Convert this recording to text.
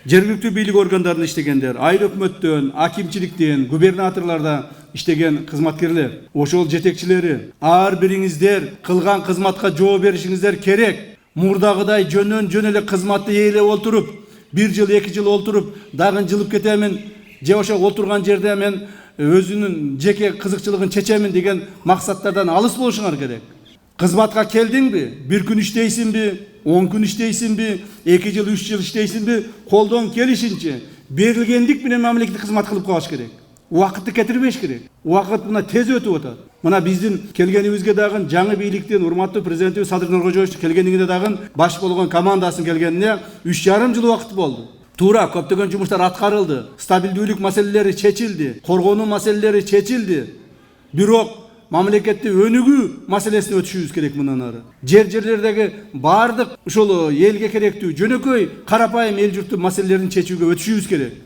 жергиликтүү бийлик органдарында иштегендер, айыл өкмөттөн, акимчиликтен, губернаторларда иштеген кызматкерлер, ошол жетекчилери, ар бириңиздер кылган кызматка жооп беришиңиздер керек. Мурдагыдай жөнөн жөн эле кызматты ээлеп олтуруп, 1 жыл 2 жыл олтуруп, дагы жылып кетемин, же ошо олтурган жерде мен өзүнүн жеке кызыкчылыгын чечемин деген максаттардан алыс болушуңар керек. Кызматка келдиңби? 1 күн иштейсиңби? 10 күн иштейсиңби? 2 жыл 3 жыл иштейсиңби? Колдон келишинче берилгендик менен мамлекеттик кызмат кылып коюш керек. Убакытты кетирбеш керек. Убакыт мына тез өтүп атат. Мына биздин келгенибизге дагы жаңы бийликтин урматтуу президентибиз Садыр Нуркожоевич келгенине дагы баш болгон командасын келгенине 3,5 жыл убакыт болду. Туура, көптөгөн жумуштар аткарылды. Стабилдүүлүк маселелери чечилди, коргонуу маселелери чечилди. Бирок мамлекетти өнүгүү маселесине өтүшүбүз керек мындан ары. Жерлердеги бардык ушул элге керектүү жөнөкөй карапайым эл журттун маселелерин чечүүгө өтүшүбүз керек.